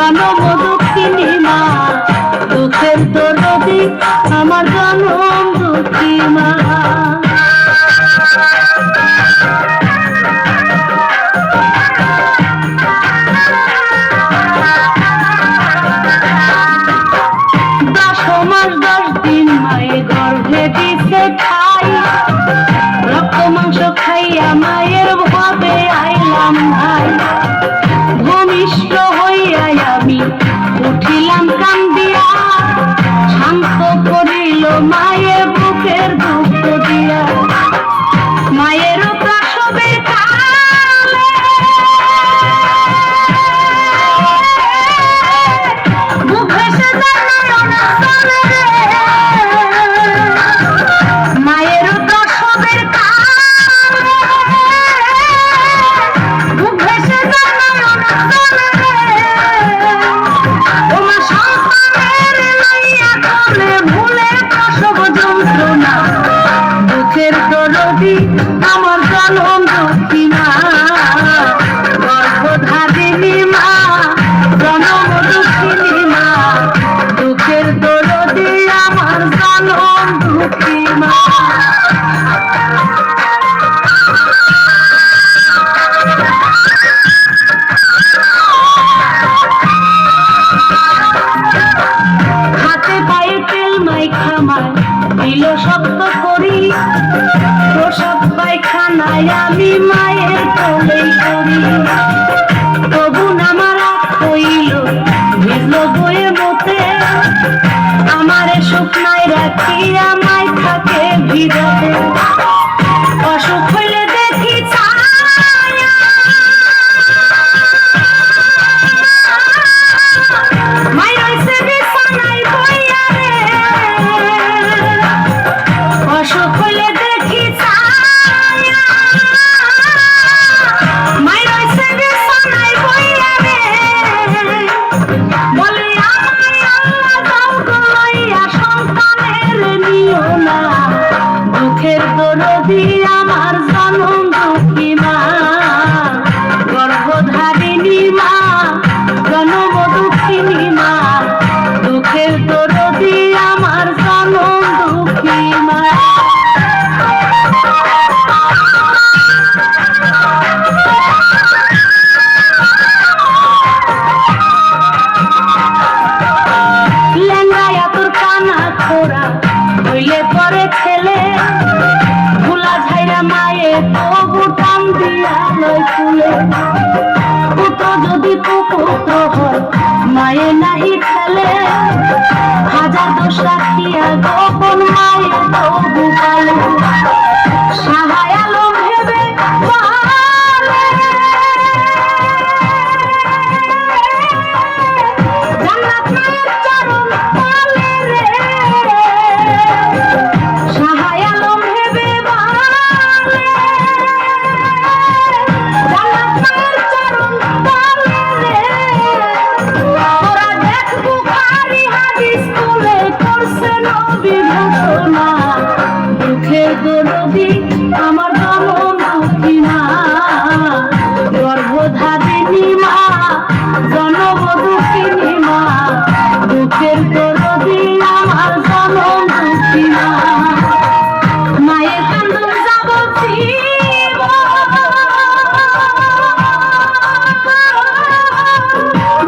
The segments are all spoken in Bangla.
জনম দুঃখিনী মা, দুঃখের দরদি আমার জনম দুঃখী মা। রক্ত মাংস খাইয়া মায়ের ভাবে আইলাম ভাই, ভূমিষ্ঠ হইয়া আমি উঠিলাম কান্দিয়া, শান্ত করিল মায়ের বুকের দুঃখ দিয়া। মায়ের প্রসবের কালে বুক ভেসে যায় নয়ন জলে রে, মায়ের প্রসবের কালে বুক ভেসে যায় নয়ন জলে রে। ওমা সন্তানের লইয়া কোলে ভুলে প্রসব যন্ত্রণা, দুঃখের দরদি আমার জনম দুঃখী মা, গর্ভধারিণী মা, জনম দুঃখিনী মা, দুঃখের দরদি আমার জনম দুঃখী মা। হাতে পায়ে তেল মাইখা মায় দিল শক্ত করি, প্রসব পায়খানায় আমি মায়ের কোলেই করি। তবু আমার রাত হইল ভিজল বয়ে মতে, আমারে শুকনায় রাখিয়া মাই থাকে ভিজাতে। অসুখ হইলে দেখি ছায়া, মাই রইছে বিছানায় বইয়া রে। অসুখ হইলে দেখি ছায়া, মাই রইছে বিছানায় বইয়া রে। বলে আমায় আল্লাহ দাও গো লইয়া, সন্তানের নিও না, দুঃখের দরদি আমার জনম দুঃখী মা, গর্ভধারিণী মা, জনম দুঃখিনী মা, দুঃখের দরদি আমার জনম দুঃখী মা। লেঙ্গায়া তোর কানা খোরা হইলে পরে ছেলে, ভুলা ঝাইরা মায়ে তবু টান দিয়া লয় ফুলে। পুত্র যদি কুপুত্র হয় মায়ে নাহি খেলে, হাজার দোষ রাখিয়া গোপন মায়ে তবু পালে। সাহায় আলম ভেবে পালে, জান্নাত মায়ের চরণ তলে রে। সাহায় আলম ভেবে পালে, জান্নাত মায়ের চরণ তলে রে। তোরা দেখ বুখারী হাদিস তুলে করছে নবী ঘোষণা, দুঃখের দরদি আমার জনম দুঃখী মা, গর্ভধারিণী মা, জনম দুঃখিনী মা, দুঃখের দরদি আমার জনম দুঃখী মা। মায়ের কান্দন যাবতীয়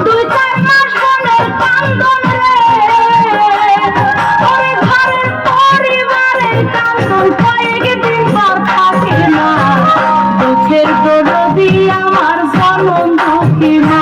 দুই চার মাস বোনের কান্দন রে, ওরে ঘরের পরিবারের কান্দন কয়েকদিন পর থাকে না, দুঃখের দরদি আমার জনম দুঃখী মা।